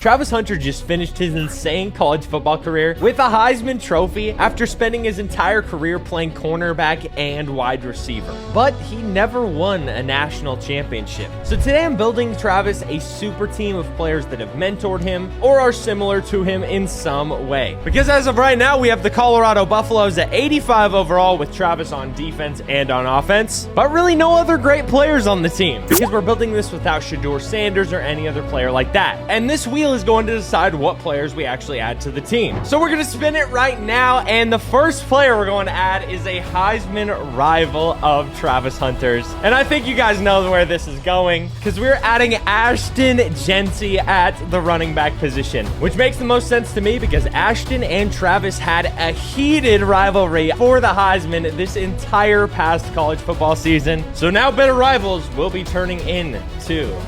Travis Hunter just finished his insane college football career with a Heisman Trophy after spending his entire career playing cornerback and wide receiver. But he never won a national championship. So today I'm building Travis a super team of players that have mentored him or are similar to him in some way. Because as of right now, we have the Colorado Buffaloes at 85 overall with Travis on defense and on offense, but really no other great players on the team because we're building this without Shedeur Sanders or any other player like that. And this wheel is going to decide what players we actually add to the team. So we're going to spin it right now, and the first player we're going to add is a Heisman rival of Travis Hunter's. And I think you guys know where this is going because we're adding Ashton Jeanty at the running back position, which makes the most sense to me because Ashton and Travis had a heated rivalry for the Heisman this entire past college football season. So now better rivals will be turning into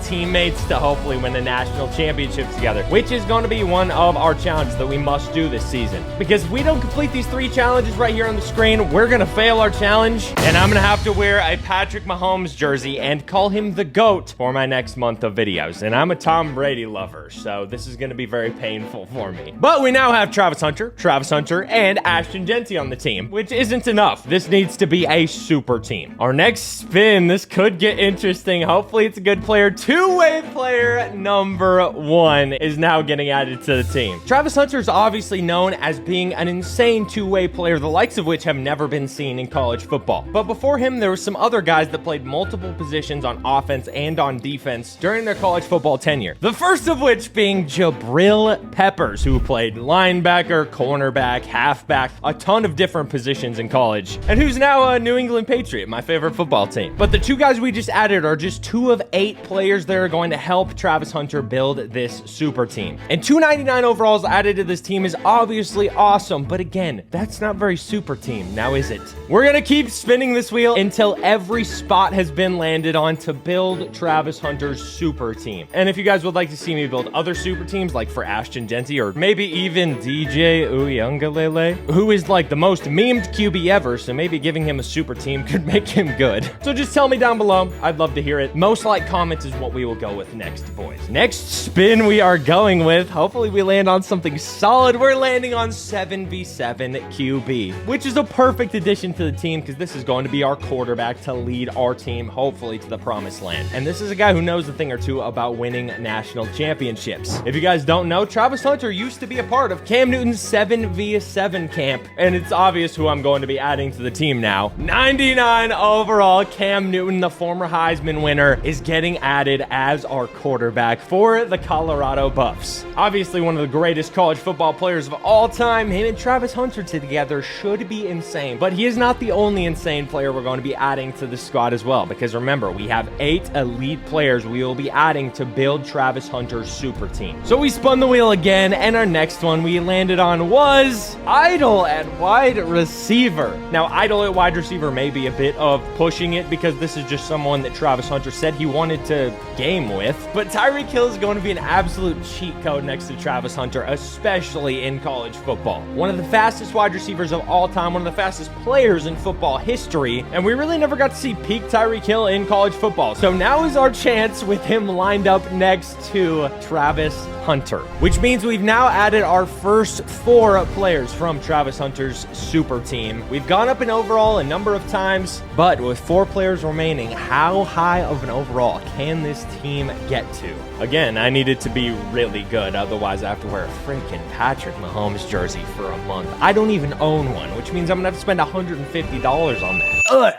teammates to hopefully win a national championship together, which is going to be one of our challenges that we must do this season. Because if we don't complete these 3 challenges right here on the screen, we're going to fail our challenge, and I'm going to have to wear a Patrick Mahomes jersey and call him the GOAT for my next month of videos. And I'm a Tom Brady lover, so this is going to be very painful for me. But we now have Travis Hunter, and Ashton Jeanty on the team, which isn't enough. This needs to be a super team. Our next spin, this could get interesting. Hopefully it's a good player. Two-way player number 1 is now getting added to the team. Travis Hunter is obviously known as being an insane two-way player, the likes of which have never been seen in college football. But before him, there were some other guys that played multiple positions on offense and on defense during their college football tenure. The first of which being Jabril Peppers, who played linebacker, cornerback, halfback, a ton of different positions in college, and who's now a New England Patriot, my favorite football team. But the 2 guys we just added are just 2 of 8 players that are going to help Travis Hunter build this super team. And 299 overalls added to this team is obviously awesome, but again, that's not very super team, now is it? We're gonna keep spinning this wheel until every spot has been landed on to build Travis Hunter's super team. And if you guys would like to see me build other super teams, like for Ashton Jeanty or maybe even DJ Uiagalelei, who is like the most memed QB ever, so maybe giving him a super team could make him good. So just tell me down below, I'd love to hear it. Most like comments is what we will go with next, boys. Next spin we are going with, hopefully we land on something solid. We're landing on 7v7 QB, which is a perfect addition to the team because this is going to be our quarterback to lead our team hopefully to the promised land. And this is a guy who knows a thing or two about winning national championships. If you guys don't know, Travis Hunter used to be a part of Cam Newton's 7v7 camp, and it's obvious who I'm going to be adding to the team now. 99 overall, Cam Newton, the former Heisman winner, is getting added as our quarterback for the Colorado Buffs. Obviously one of the greatest college football players of all time. Him and Travis Hunter together should be insane, but he is not the only insane player we're going to be adding to the squad as well, because remember, we have 8 elite players we will be adding to build Travis Hunter's super team. So we spun the wheel again, and our next one we landed on was Idol at wide receiver. Now Idol at wide receiver may be a bit of pushing it because this is just someone that Travis Hunter said he wanted to game with, but Tyreek Hill is going to be an absolute cheat code next to Travis Hunter, especially in college football. One of the fastest wide receivers of all time, one of the fastest players in football history, and we really never got to see peak Tyreek Hill in college football. So now is our chance with him lined up next to Travis Hunter, which means we've now added our first 4 players from Travis Hunter's super team. We've gone up in overall a number of times, but with 4 players remaining, how high of an overall can this team get to? Again, I need it to be really good, otherwise I have to wear a freaking Patrick Mahomes jersey for a month. I don't even own one, which means I'm gonna have to spend $150 on that. Ugh!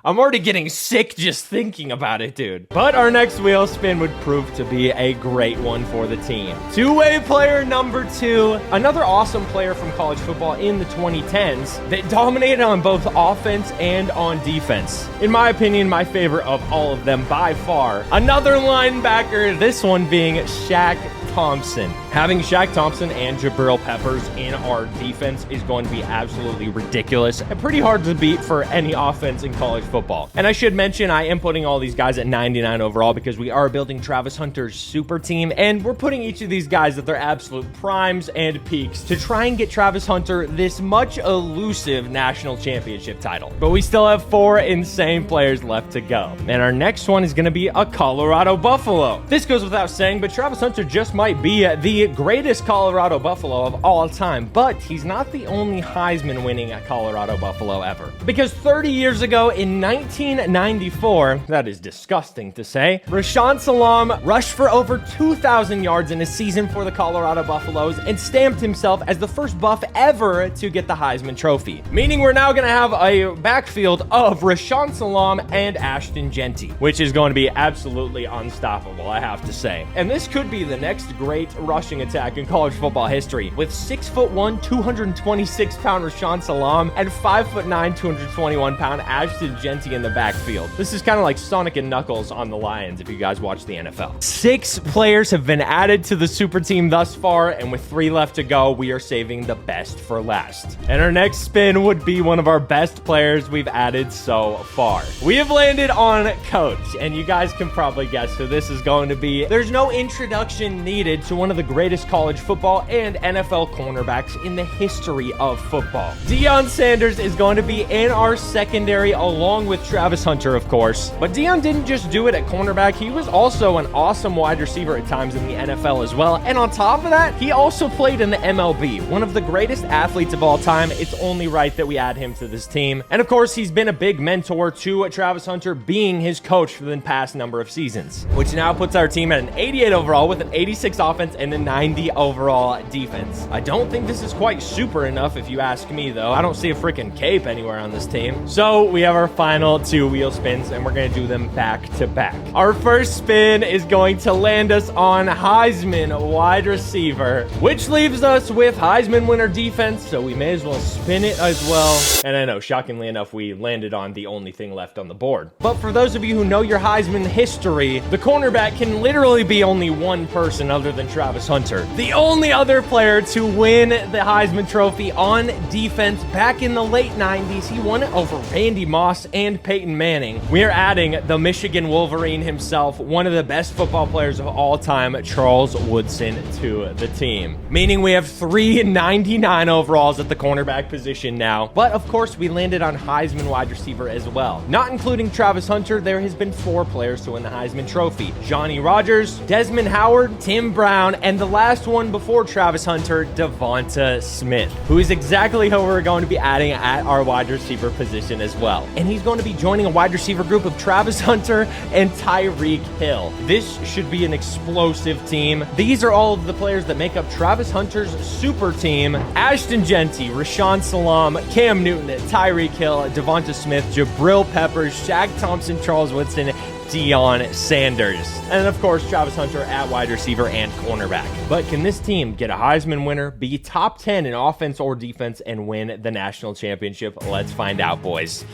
I'm already getting sick just thinking about it, dude. But our next wheel spin would prove to be a great one for the team. Two-way player number 2, another awesome player from college football in the 2010s that dominated on both offense and on defense. In my opinion, my favorite of all of them by far. Another linebacker, this one being Shaq Thompson. Having Shaq Thompson and Jabril Peppers in our defense is going to be absolutely ridiculous and pretty hard to beat for any offense in college football. And I should mention, I am putting all these guys at 99 overall because we are building Travis Hunter's super team, and we're putting each of these guys at their absolute primes and peaks to try and get Travis Hunter this much elusive national championship title. But we still have 4 insane players left to go. And our next one is going to be a Colorado Buffalo. This goes without saying, but Travis Hunter just might quite be the greatest Colorado Buffalo of all time, but he's not the only Heisman winning Colorado Buffalo ever. Because 30 years ago in 1994, that is disgusting to say, Rashaan Salaam rushed for over 2,000 yards in a season for the Colorado Buffaloes and stamped himself as the first Buff ever to get the Heisman Trophy. Meaning we're now going to have a backfield of Rashaan Salaam and Ashton Jeanty, which is going to be absolutely unstoppable, I have to say. And this could be the next great rushing attack in college football history, with 6'1", 226-pound Rashaan Salaam and 5'9", 221-pound Ashton Jeanty in the backfield. This is kind of like Sonic and Knuckles on the Lions if you guys watch the NFL. 6 players have been added to the super team thus far, and with 3 left to go, we are saving the best for last. And our next spin would be one of our best players we've added so far. We have landed on coach, and you guys can probably guess who this is going to be. There's no introduction needed to one of the greatest college football and NFL cornerbacks in the history of football. Deion Sanders is going to be in our secondary along with Travis Hunter, of course. But Deion didn't just do it at cornerback. He was also an awesome wide receiver at times in the NFL as well. And on top of that, he also played in the MLB. One of the greatest athletes of all time. It's only right that we add him to this team. And of course, he's been a big mentor to Travis Hunter, being his coach for the past number of seasons, which now puts our team at an 88 overall with an 86 offense and a 90 overall defense. I don't think this is quite super enough if you ask me, though. I don't see a freaking cape anywhere on this team. So we have our final 2 wheel spins, and we're going to do them back to back. Our first spin is going to land us on Heisman wide receiver, which leaves us with Heisman winner defense, so we may as well spin it as well. And I know, shockingly enough, we landed on the only thing left on the board. But for those of you who know your Heisman history, the cornerback can literally be only one person other than Travis Hunter. The only other player to win the Heisman Trophy on defense back in the late 90s. He won it over Randy Moss and Peyton Manning. We are adding the Michigan Wolverine himself, one of the best football players of all time, Charles Woodson, to the team. Meaning we have 3 99 overalls at the cornerback position now. But of course, we landed on Heisman wide receiver as well. Not including Travis Hunter, there has been 4 players to win the Heisman Trophy. Johnny Rodgers, Desmond Howard, Tim Brown, and the last one before Travis Hunter, Devonta Smith, who is exactly who we're going to be adding at our wide receiver position as well. And he's going to be joining a wide receiver group of Travis Hunter and Tyreek Hill. This should be an explosive team. These are all of the players that make up Travis Hunter's super team: Ashton Jeanty, Rashaan Salaam, Cam Newton, Tyreek Hill, Devonta Smith, Jabril Peppers, Shaq Thompson, Charles Woodson, Deion Sanders, and of course Travis Hunter at wide receiver and cornerback. But can this team get a Heisman winner, be top 10 in offense or defense, and win the national championship? Let's find out, boys.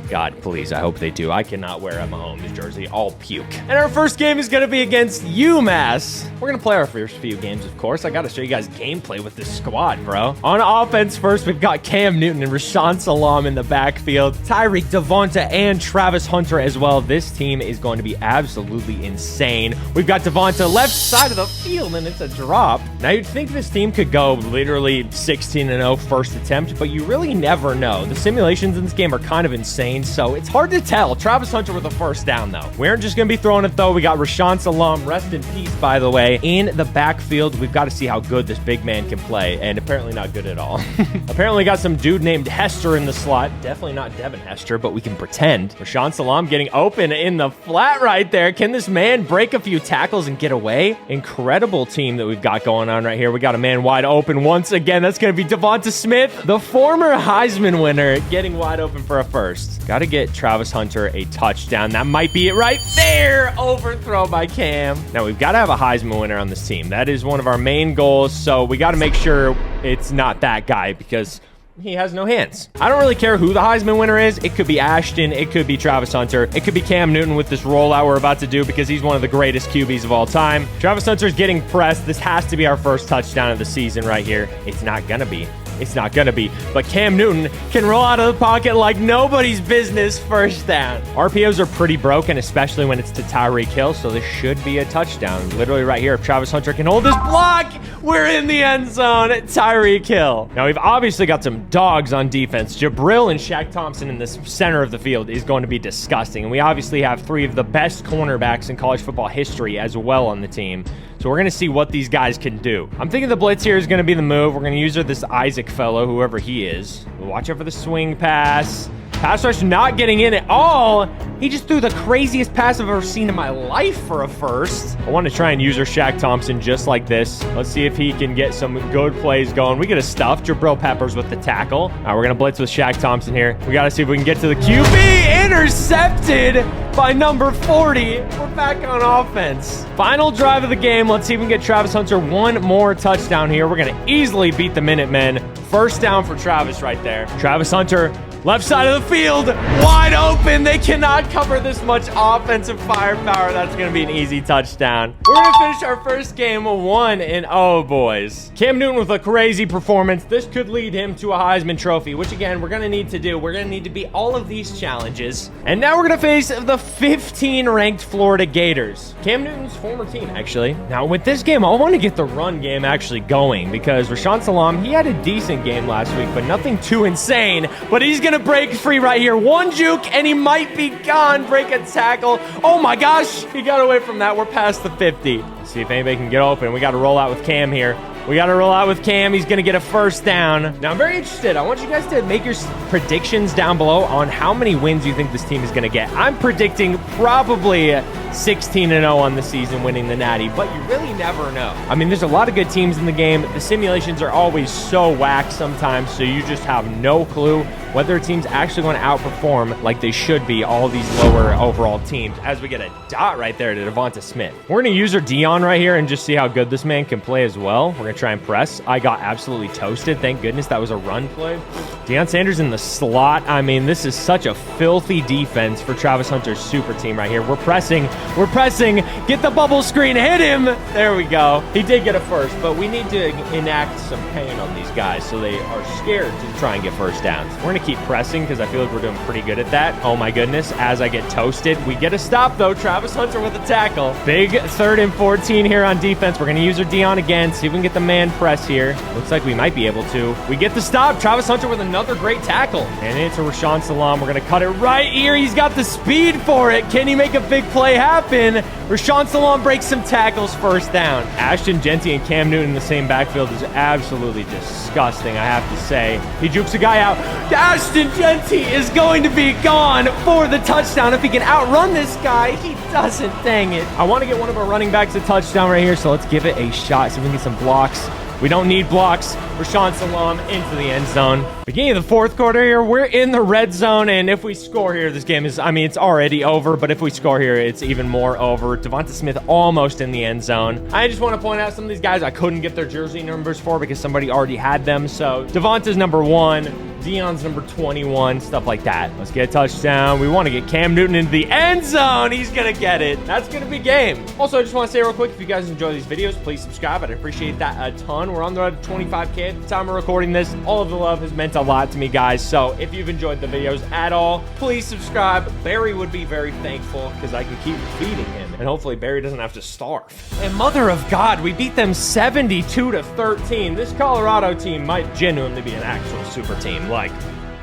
God, please, I hope they do. I cannot wear a Mahomes jersey. I'll puke. And our first game is going to be against UMass. We're going to play our first few games, of course. I got to show you guys gameplay with this squad, bro. On offense first, we've got Cam Newton and Rashaan Salaam in the backfield, Tyreek, Devonta, and Travis Hunter as well. This team is going to be absolutely insane. We've got Devonta left side of the field, and it's a drop. Now, you'd think this team could go literally 16-0 first attempt, but you really never know. The simulations in this game are kind of insane, so it's hard to tell. Travis Hunter with a first down, though. We aren't just going to be throwing it, though. We got Rashaan Salaam, rest in peace, by the way, in the backfield. We've got to see how good this big man can play, and apparently not good at all. Apparently got some dude named Hester in the slot. Definitely not Devin Hester, but we can pretend. Rashaan Salaam getting open in the flat right there. Can this man break a few tackles and get away? Incredible team that we've got going on right here. We got a man wide open once again. That's going to be Devonta Smith, the former Heisman winner, getting wide open for a first. Got to get Travis Hunter a touchdown. That might be it right there. Overthrow by Cam. Now, we've got to have a Heisman winner on this team. That is one of our main goals, so we got to make sure it's not that guy because he has no hands. I don't really care who the Heisman winner is. It could be Ashton. It could be Travis Hunter. It could be Cam Newton with this rollout we're about to do because he's one of the greatest QBs of all time. Travis Hunter's getting pressed. This has to be our first touchdown of the season right here. It's not going to be. It's not going to be. But Cam Newton can roll out of the pocket like nobody's business. First down. RPOs are pretty broken, especially when it's to Tyreek Hill, so this should be a touchdown. Literally right here, if Travis Hunter can hold this block, We're in the end zone. Tyreek Hill. Now, we've obviously got some dogs on defense. Jabril and Shaq Thompson in the center of the field is going to be disgusting. And we obviously have 3 of the best cornerbacks in college football history as well on the team. So we're going to see what these guys can do. I'm thinking the blitz here is going to be the move. We're going to use this Isaac fellow, whoever he is. We'll watch out for the swing pass. Pass rush not getting in at all. He just threw the craziest pass I've ever seen in my life for a first. I want to try and use our Shaq Thompson just like this. Let's see if he can get some good plays going. We get a stuff. Jabril Peppers with the tackle. All right, we're going to blitz with Shaq Thompson here. We got to see if we can get to the QB. Intercepted by number 40. We're back on offense. Final drive of the game. Let's see if we can get Travis Hunter one more touchdown here. We're going to easily beat the Minutemen. First down for Travis right there. Travis Hunter, left side of the field, wide open. They cannot cover this much offensive firepower. That's going to be an easy touchdown. We're going to finish our first game 1-0, boys. Cam Newton with a crazy performance. This could lead him to a Heisman Trophy, which, again, we're going to need to do. We're going to need to beat all of these challenges. And now we're going to face the 15-ranked Florida Gators. Cam Newton's former team, actually. Now, with this game, I want to get the run game actually going because Rashaan Salam, he had a decent game last week, but nothing too insane. But he's going to break free right here. One juke, and he might be gone. Break a tackle. Oh, my gosh. He got away from that. We're past the 50. Let's see if anybody can get open. We got to roll out with Cam here. We got to roll out with Cam. He's going to get a first down. Now, I'm very interested. I want you guys to make your predictions down below on how many wins you think this team is going to get. I'm predicting probably 16-0 on the season, winning the Natty, but you really never know. I mean, there's a lot of good teams in the game. The simulations are always so whack sometimes, so you just have no clue whether a team's actually going to outperform like they should be all these lower overall teams. As we get a dot right there to Devonta Smith. We're going to use our Dion right here and just see how good this man can play as well. We're going to try and press. I got absolutely toasted. Thank goodness that was a run play. Deion Sanders in the slot. I mean, this is such a filthy defense for Travis Hunter's super team right here. We're pressing. We're pressing. Get the bubble screen. Hit him. There we go. He did get a first, but we need to enact some pain on these guys so they are scared to try and get first downs. We're going to keep pressing because I feel like we're doing pretty good at that. Oh my goodness. As I get toasted, we get a stop though. Travis Hunter with a tackle. Big 3rd and 14 here on defense. We're going to use our Dion again. See if we can get the man press here. Looks like we might be able to. We get the stop. Travis Hunter with another great tackle. And into Rashaan Salam. We're going to cut it right here. He's got the speed for it. Can he make a big play happen? Rashaan Salam breaks some tackles, first down. Ashton Genty and Cam Newton in the same backfield is absolutely disgusting, I have to say. He jukes a guy out. Ashton Genty is going to be gone for the touchdown. If he can outrun this guy, he doesn't. Dang it. I want to get one of our running backs a touchdown right here, so let's give it a shot. See if we can get some blocks. We don't need blocks. Rashaan Salam into the end zone. Beginning of the 4th quarter here, we're in the red zone, and if we score here, this game is, I mean, it's already over, but if we score here, it's even more over. Devonta Smith almost in the end zone. I just want to point out some of these guys I couldn't get their jersey numbers for because somebody already had them, so Devonta's number 1. Dion's number 21, stuff like that. Let's get a touchdown. We want to get Cam Newton into the end zone. He's going to get it. That's going to be game. Also, I just want to say real quick, if you guys enjoy these videos, please subscribe. I'd appreciate that a ton. We're on the road to 25K at the time of recording this. All of the love has meant a lot to me, guys. So if you've enjoyed the videos at all, please subscribe. Barry would be very thankful because I can keep feeding him. And hopefully Barry doesn't have to starve. And mother of God, we beat them 72-13. This Colorado team might genuinely be an actual super team. Like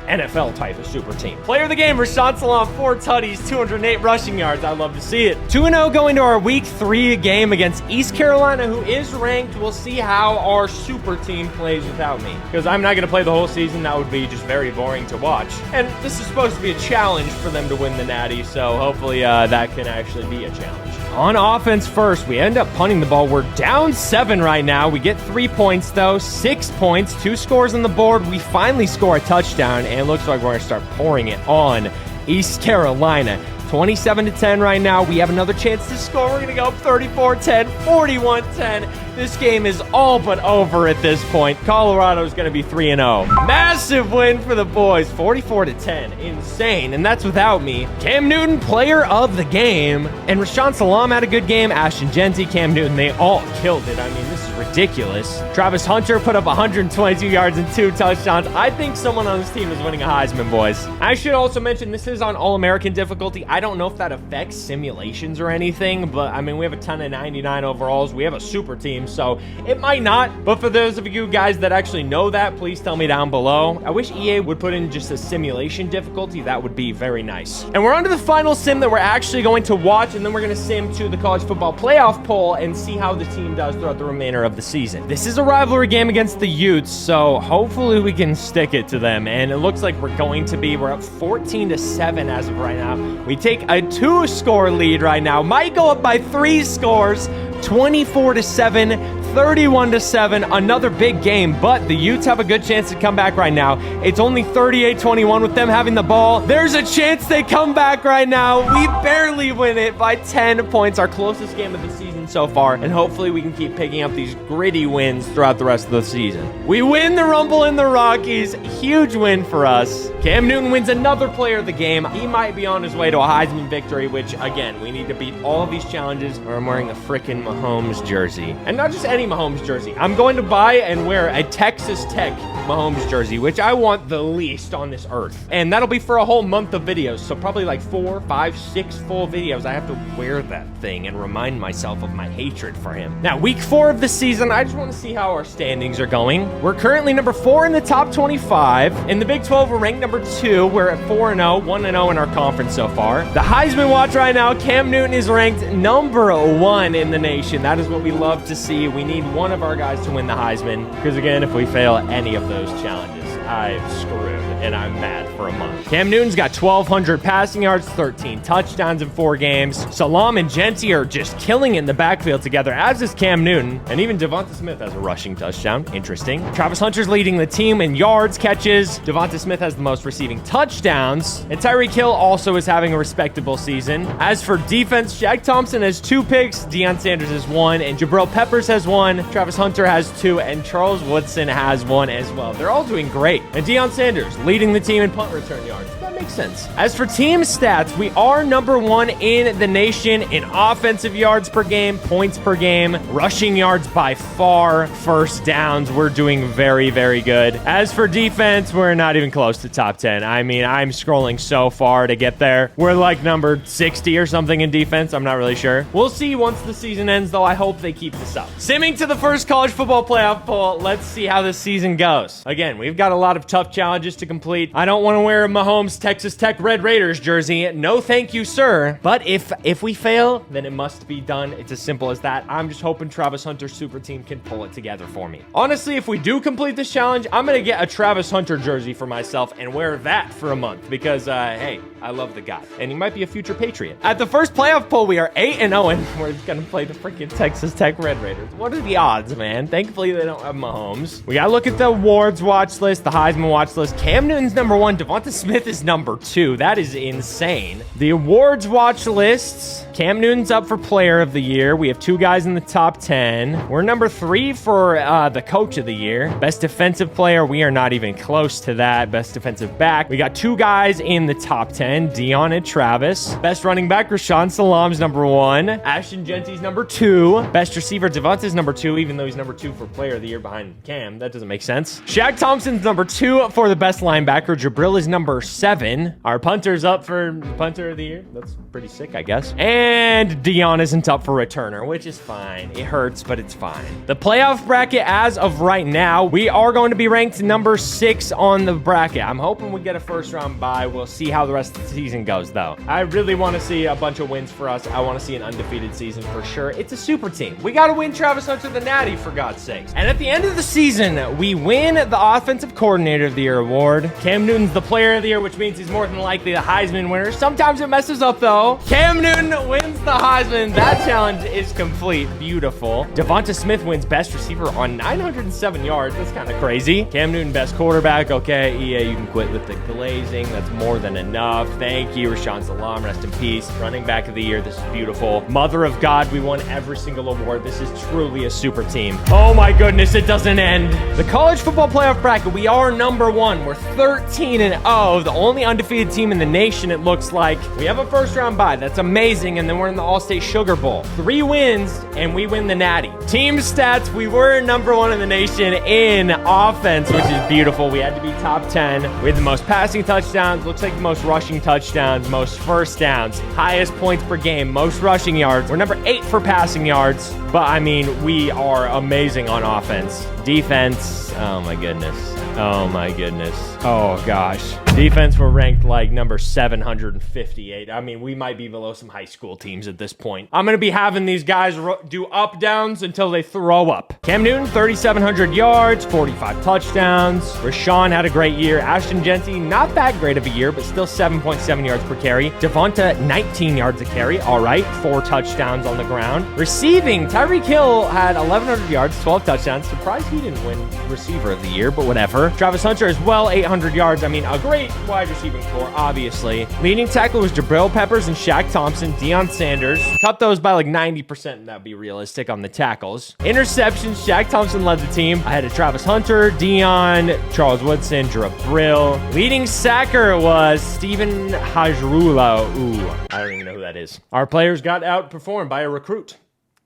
NFL type of super team. Player of the game, Rashaan Salam, 4 tutties, 208 rushing yards. I love to see it. 2-0 going to our week 3 game against East Carolina, who is ranked. We'll see how our super team plays without me, because I'm not going to play the whole season. That would be just very boring to watch. And this is supposed to be a challenge for them to win the Natty, so hopefully that can actually be a challenge. On offense first, we end up punting the ball. We're down 7 right now. We get 3 points, though. 6 points, 2 scores on the board. We finally score a touchdown, and it looks like we're going to start pouring it on East Carolina. 27-10 right now. We have another chance to score. We're going to go up 34-10, 41-10. This game is all but over at this point. Colorado is going to be 3-0. Massive win for the boys, 44-10. Insane, and that's without me. Cam Newton, player of the game. And Rashaan Salam had a good game. Ashton Genty, Cam Newton, they all killed it. I mean, this is ridiculous. Travis Hunter put up 122 yards and 2 touchdowns. I think someone on this team is winning a Heisman, boys. I should also mention this is on All-American difficulty. I don't know if that affects simulations or anything, but I mean, we have a ton of 99 overalls. We have a super team, so it might not. But for those of you guys that actually know that, please tell me down below. I wish EA would put in just a simulation difficulty. That would be very nice. And we're on to the final sim that we're actually going to watch, and then we're going to sim to the college football playoff poll and see how the team does throughout the remainder of the season. This is a rivalry game against the Utes, so hopefully we can stick it to them. And it looks like we're going to be. We're up 14-7 as of right now. We take a 2-score lead right now. Might go up by 3 scores. 24-7, 31-7, another big game, but the Utes have a good chance to come back right now. It's only 38-21 with them having the ball. There's a chance they come back right now. We barely win it by 10 points, our closest game of the season so far, and hopefully we can keep picking up these gritty wins throughout the rest of the season. We win the Rumble in the Rockies. Huge win for us. Cam Newton wins another player of the game. He might be on his way to a Heisman victory, which, again, we need to beat all of these challenges, or I'm wearing a freaking Mahomes jersey. And not just any Mahomes jersey. I'm going to buy and wear a Texas Tech Mahomes jersey, which I want the least on this earth. And that'll be for a whole month of videos. So probably like 4, 5, 6 full videos. I have to wear that thing and remind myself of my hatred for him. Now, week 4 of the season, I just want to see how our standings are going. We're currently number 4 in the top 25. In the Big 12, we're ranked number 2. We're at 4-0, 1-0 in our conference so far. The Heisman watch right now, Cam Newton is ranked number 1 in the nation. That is what we love to see. We need one of our guys to win the Heisman, because again, if we fail any of those challenges, I'm screwed, and I'm mad for a month. Cam Newton's got 1,200 passing yards, 13 touchdowns in 4 games. Salam and Genty are just killing it in the backfield together, as is Cam Newton. And even Devonta Smith has a rushing touchdown. Interesting. Travis Hunter's leading the team in yards, catches. Devonta Smith has the most receiving touchdowns. And Tyreek Hill also is having a respectable season. As for defense, Shaq Thompson has 2 picks, Deion Sanders has 1, and Jabril Peppers has 1. Travis Hunter has 2, and Charles Woodson has 1 as well. They're all doing great. And Deion Sanders leading the team in punt return yards. That makes sense. As for team stats, we are number 1 in the nation in offensive yards per game, points per game, rushing yards by far, first downs. We're doing very, very good. As for defense, we're not even close to top 10. I mean, I'm scrolling so far to get there. We're like number 60 or something in defense. I'm not really sure. We'll see once the season ends, though. I hope they keep this up. Simming to the first college football playoff poll. Let's see how this season goes. Again, we've got a lot of tough challenges to complete. I don't want to wear a Mahomes Texas Tech Red Raiders jersey. No thank you, sir. But if we fail, then it must be done. It's as simple as that. I'm just hoping Travis Hunter's super team can pull it together for me. Honestly, if we do complete this challenge, I'm going to get a Travis Hunter jersey for myself and wear that for a month because, hey, I love the guy. And he might be a future Patriot. At the first playoff poll, we are 8-0, and we're going to play the freaking Texas Tech Red Raiders. What are the odds, man? Thankfully, they don't have Mahomes. We got to look at the awards watch list, the Heisman watch list. Cam Newton's number 1. Devonta Smith is number 2. That is insane. The awards watch lists. Cam Newton's up for player of the year. We have 2 guys in the top 10. We're number 3 for the coach of the year. Best defensive player, we are not even close to that. Best defensive back, we got 2 guys in the top 10, Deion and Travis. Best running back, Rashawn Salam's number 1. Ashton Genty's number 2. Best receiver, Devonta's number 2, even though he's number 2 for player of the year behind Cam. That doesn't make sense. Shaq Thompson's number 2 for the best linebacker. Jabril is number 7. Our punter's up for punter of the year. That's pretty sick, I guess. And Deion isn't up for returner, which is fine. It hurts, but it's fine. The playoff bracket as of right now, we are going to be ranked number 6 on the bracket. I'm hoping we get a first round bye. We'll see how the rest of the season goes, though. I really want to see a bunch of wins for us. I want to see an undefeated season for sure. It's a super team. We got to win Travis Hunter the Natty, for God's sakes. And at the end of the season, we win the Offensive Coordinator of the Year award. Cam Newton's the Player of the Year, which means he's more than likely the Heisman winner. Sometimes it messes up, though. Cam Newton wins the Heisman. That challenge is complete. Beautiful. Devonta Smith wins Best Receiver on 907 yards. That's kind of crazy. Cam Newton, Best Quarterback. Okay, EA, you can quit with the glazing. That's more than enough. Thank you, Rashawn Salam. Rest in peace. Running Back of the Year. This is beautiful. Mother of God, we won every single award. This is truly a super team. Oh my goodness, it doesn't end. The college football playoff bracket, we are number 1. We're 13-0. The only undefeated team in the nation, it looks like. We have a first round bye. That's amazing. and then we're in the All-State Sugar Bowl. 3 wins, and we win the Natty. Team stats, we were number 1 in the nation in offense, which is beautiful. We had to be top 10. We had the most passing touchdowns, looks like the most rushing touchdowns, most first downs, highest points per game, most rushing yards. We're number 8 for passing yards, but I mean, we are amazing on offense. Defense, oh my goodness. Oh my goodness. Oh gosh. Defense, we're ranked like number 758. I mean, we might be below some high school teams at this point. I'm going to be having these guys do up downs until they throw up. Cam Newton, 3,700 yards, 45 touchdowns. Rashawn had a great year. Ashton Genty, not that great of a year, but still 7.7 yards per carry. Devonta, 19 yards a carry. All right, 4 touchdowns on the ground. Receiving, Tyreek Hill had 1,100 yards, 12 touchdowns. Surprised he didn't win receiver of the year, but whatever. Travis Hunter as well, 800 yards. I mean, a great wide receiving core, obviously. Leading tackle was Jabril Peppers and Shaq Thompson, Deion Sanders. Cut those by like 90%, and that'd be realistic on the tackles. Interceptions, Shaq Thompson led the team. I had Travis Hunter, Deion, Charles Woodson, Jabril. Leading sacker was Steven Hajrullah. Ooh, I don't even know who that is. Our players got outperformed by a recruit.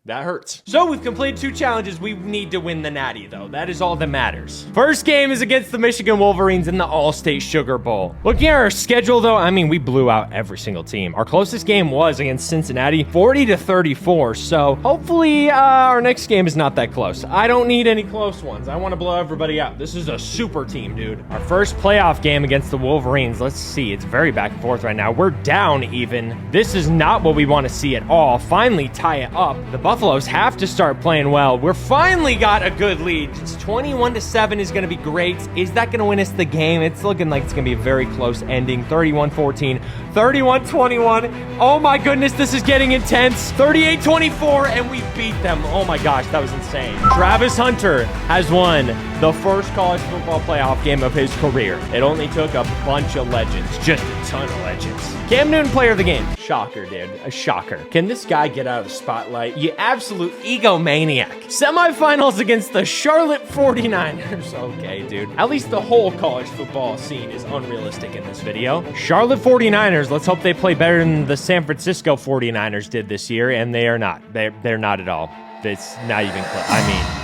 That hurts. So we've completed 2 challenges. We need to win the Natty, though. That is all that matters. First game is against the Michigan Wolverines in the All-State Sugar Bowl. Looking at our schedule, though, I mean, we blew out every single team. Our closest game was against Cincinnati, 40-34. So hopefully our next game is not that close. I don't need any close ones. I want to blow everybody out. This is a super team, dude. Our first playoff game against the Wolverines. Let's see. It's very back and forth right now. We're down even. This is not what we want to see at all. Finally tie it up. The Buffaloes have to start playing well. We're finally got a good lead. It's 21-7 is going to be great. Is that going to win us the game? It's looking like it's going to be a very close ending. 31-14, 31-21. Oh my goodness, this is getting intense. 38-24, and we beat them. Oh my gosh, that was insane. Travis Hunter has won the first college football playoff game of his career. It only took a bunch of legends, just a ton of legends. Cam Newton, player of the game. Shocker, dude. A shocker. Can this guy get out of the spotlight? You absolute egomaniac. Semifinals against the Charlotte 49ers. Okay, dude. At least the whole college football scene is unrealistic in this video. Charlotte 49ers, let's hope they play better than the San Francisco 49ers did this year, and they are not. They're not at all. It's not even close. I mean,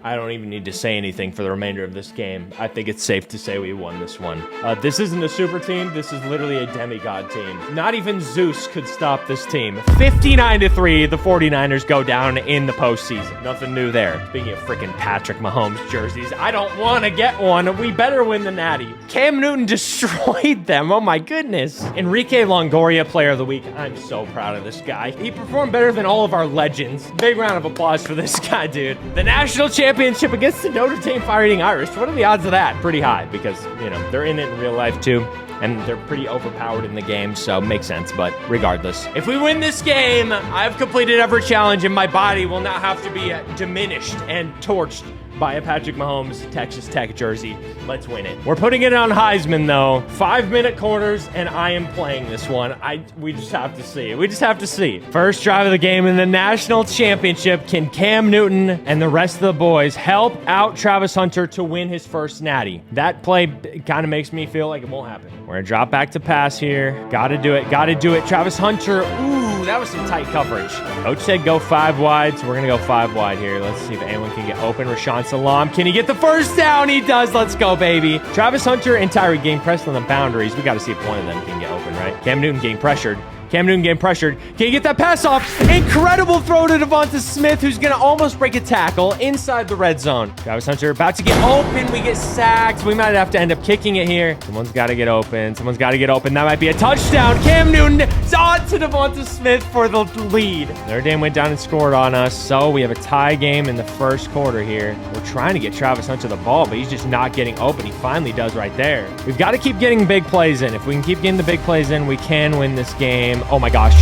I don't even need to say anything for the remainder of this game. I think it's safe to say we won this one. This isn't a super team. This is literally a demigod team. Not even Zeus could stop this team. 59-3, the 49ers go down in the postseason. Nothing new there. Speaking of freaking Patrick Mahomes jerseys, I don't want to get one. We better win the Natty. Cam Newton destroyed them. Oh my goodness. Enrique Longoria, player of the week. I'm so proud of this guy. He performed better than all of our legends. Big round of applause for this guy, dude. The national championship against the Notre Dame Fighting Irish. What are the odds of that? Pretty high because, you know, they're in it in real life too. And they're pretty overpowered in the game, so makes sense. But regardless, if we win this game, I've completed every challenge and my body will not have to be diminished and torched by a Patrick Mahomes Texas Tech jersey. Let's win it. We're putting it on Heisman, though. 5-minute quarters, and I am playing this one. We just have to see. We just have to see. First drive of the game in the national championship. Can Cam Newton and the rest of the boys help out Travis Hunter to win his first Natty? That play kind of makes me feel like it won't happen. We're going to drop back to pass here. Got to do it. Got to do it. Travis Hunter. Ooh, that was some tight coverage. Coach said go 5 wide, so we're going to go 5 wide here. Let's see if anyone can get open. Rashawn Salam. Can he get the first down? He does. Let's go, baby. Travis Hunter and Tyreek getting pressed on the boundaries. We got to see if one of them can get open, right? Cam Newton getting pressured. Cam Newton getting pressured. Can he get that pass off? Incredible throw to Devonta Smith, who's going to almost break a tackle inside the red zone. Travis Hunter about to get open. We get sacked. We might have to end up kicking it here. Someone's got to get open. Someone's got to get open. That might be a touchdown. Cam Newton saw it to Devonta Smith for the lead. Notre Dame went down and scored on us, so we have a tie game in the first quarter here. We're trying to get Travis Hunter the ball, but he's just not getting open. He finally does right there. We've got to keep getting big plays in. If we can keep getting the big plays in, we can win this game. Oh my gosh.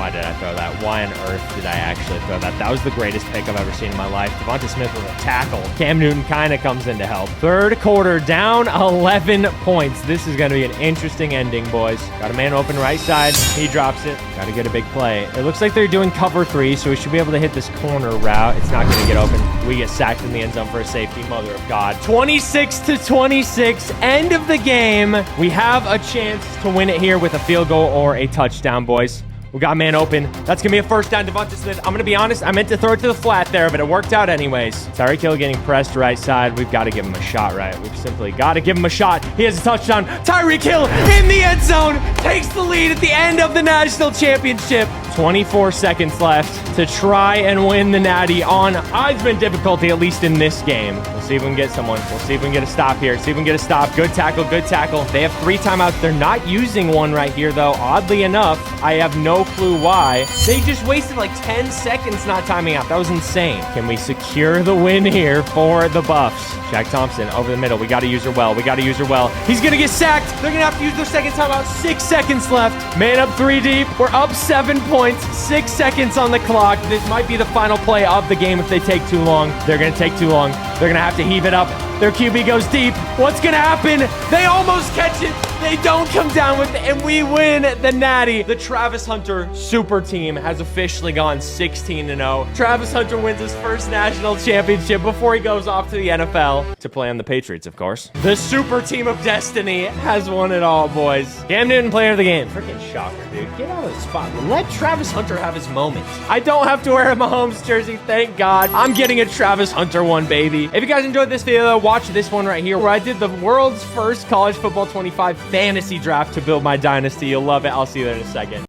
Why did I throw that? Why on earth did I actually throw that? That was the greatest pick I've ever seen in my life. Devonta Smith with a tackle. Cam Newton kind of comes in to help. Third quarter, down 11 points. This is going to be an interesting ending, boys. Got a man open right side. He drops it. Got to get a big play. It looks like they're doing cover 3, so we should be able to hit this corner route. It's not going to get open. We get sacked in the end zone for a safety. Mother of God. 26-26. End of the game. We have a chance to win it here with a field goal or a touchdown, boys. We got a man open. That's going to be a first down. Devonta Smith. I'm going to be honest. I meant to throw it to the flat there, but it worked out anyways. Tyreek Hill getting pressed right side. We've got to give him a shot, right? We've simply got to give him a shot. He has a touchdown. Tyreek Hill in the end zone takes the lead at the end of the national championship. 24 seconds left to try and win the Natty on Heisman difficulty, at least in this game. We'll see if we can get someone. We'll see if we can get a stop here. See if we can get a stop. Good tackle, good tackle. They have 3 timeouts. They're not using one right here, though. Oddly enough, I have no clue why. They just wasted like 10 seconds not timing out. That was insane. Can we secure the win here for the Buffs? Shaq Thompson over the middle. We got to use her well. We got to use her well. He's going to get sacked. They're going to have to use their second timeout. 6 seconds left. Man up 3 deep. We're up 7 points. 6 seconds on the clock. This might be the final play of the game if they take too long. They're going to take too long. They're going to have to heave it up. Their QB goes deep. What's going to happen? They almost catch it. They don't come down with it, and we win the Natty. The Travis Hunter super team has officially gone 16-0. Travis Hunter wins his first national championship before he goes off to the NFL to play on the Patriots, of course. The super team of destiny has won it all, boys. Cam Newton, player of the game. Freaking shocker, dude. Get out of the spot. Let Travis Hunter have his moment. I don't have to wear a Mahomes jersey, thank God. I'm getting a Travis Hunter one, baby. If you guys enjoyed this video, though, watch this one right here where I did the world's first college football 25 fantasy draft to build my dynasty. You'll love it. I'll see you there in a second.